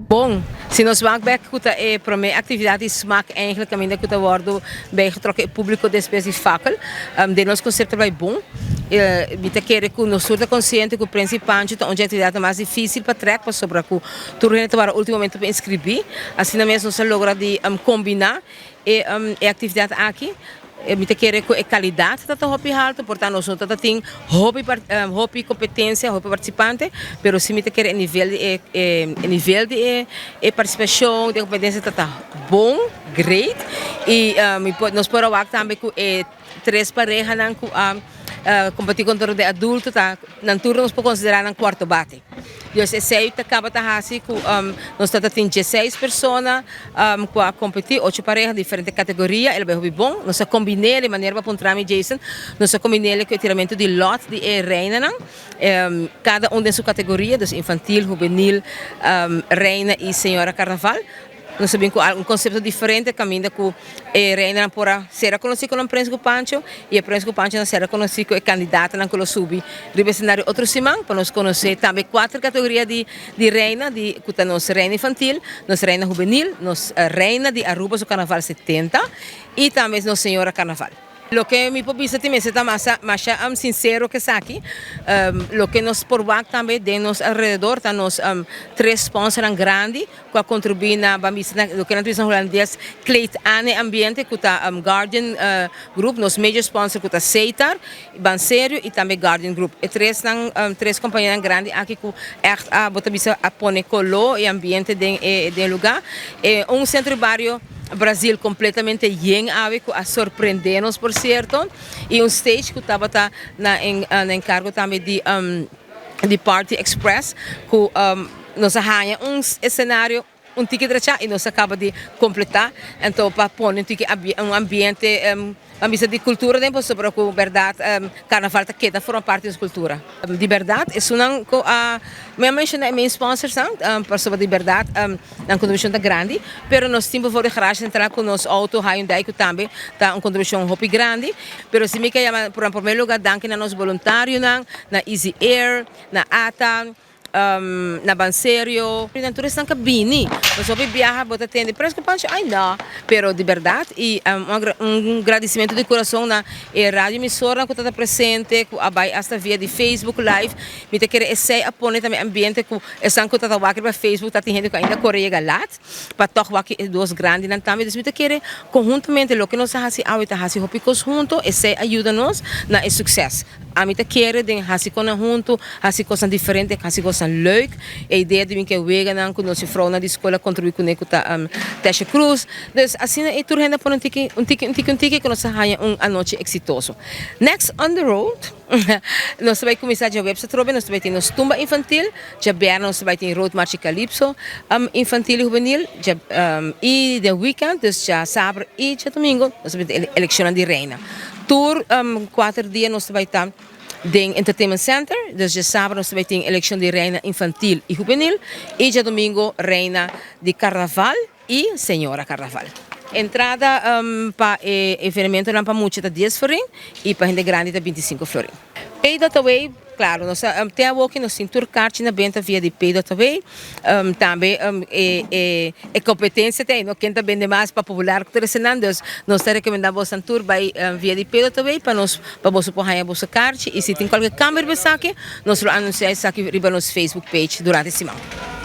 Bom, se nós vamos ver que a primeira atividade smaak eigenlijk ainda que worden bijgetrokken público despes de fakel, de nosso conceito é bom. Mita querer que nós somos conscientes que o principal onde a atividade mais difícil para trecar sobre que tudo gente para ultimamente para inscrever, assim mesmo nós logra de combinar a atividade aqui. Mita querer que a qualidade está hobby alto, portanto nós não tem hobby competência, hobby participante, pero se mita querer nível de participação, de competência está bom, great, e nós podemos também que três parejas não competir contra de adulto, tá? Na turno nós podemos considerar um quarto bate. E esse seio acaba assim que nós temos 16 pessoas a competir, 8 parejas de diferentes categorias, ele vai bom. Nós combinamos de maneira para encontrar Jason, nós combinamos com o tiramento de lot de reina, cada um de sua categoria, dus infantil, juvenil, reina e senhora carnaval. Nós sabemos que conceito diferente caminha com a reina para ser conhecida como Príncipe Pancho e a Príncipe Pancho não será conhecida como candidata na colo subi do cenário outro semana para nós conhecer também 4 categorias de reina de que nossa reina infantil, nossa reina juvenil, nossa reina de Aruba do Carnaval 70 e também nossa senhora Carnaval. Lo que mi pobisa também está mais sincero que aqui, lo que nos porvak também de nos alrededor, tá nos 3 sponsors grandes que contribuem na bambisa, lo que na turismo holandês, Kleed Ane Ambiente, que tá Guardian Group, nos major sponsors que tá Seitar, Banserio e também Guardian Group. E três companhias grandes aqui que echt a botabisa a pone colo e ambiente de lugar, centro barrio Brasil completamente lleno a surpreender-nos, por certo, e stage que estava na encargo também de Party Express, que nos arranha cenário ticket e nós acaba de completar, então para pôr ambiente ambiente de cultura tempo sobre a verdade carnaval que forma parte da cultura de verdade é uma me mencionei meus sponsors para sobre de verdade uma contribuição grande, pero nós temos por garagem central com nosso auto Hyundai que também tá uma contribuição hopi grande, pero se me quer por primeiro lugar danke na nosso voluntário na Easy Air, na ATA, na Banserio, na turista na cabine, nós vamos viajar, bota tende, parece que pancho, ai não, pero de verdade e agradecimento de coração na rádio emissora que está presente, que abai hasta via de Facebook Live, me te querer esse apone também ambiente que essa que está wakir para Facebook, está tendo que ainda Coreia galat, para toch wakir duas grandes não também, me te querer conjuntamente lo que nós hasi awita hasi hopicos junto, esse ajuda-nos na sucesso. A mim te querer de hasi com junto, hasi coisas diferentes, hasi coisas leuk. A ideia de mim que wega não com nossa vrouw na escola contribuir com ele Tesha Cruz. Dus assim é tudo renda por um tiki que nós ganha a noite exitoso. Next on the road, nós vamos começar a website nós vamos ter nos tumba infantil, já berna nós vamos ter road march calypso infantil e juvenil, e de weekend, dus já sábado e já domingo nós vamos ter eleição de reina. Tour 4 dias nós vamos estar em Entertainment Center, dus de sábado nós vamos ter eleição de reina infantil e juvenil e de domingo reina de carnaval e senhora carnaval. Entrada para evento não para muito 10 florin e para gente grande 25 florin. Pay that away, claro, nós até aqui nós temos turcarte na venda via de Pay that away, também competência tem, não quem também demais para popular cultura nós recomendamos um tour via de Pay that away para você poder a vossa carte e se tem qualquer câmera aqui, nós anunciamos aqui no nosso Facebook page durante a semana.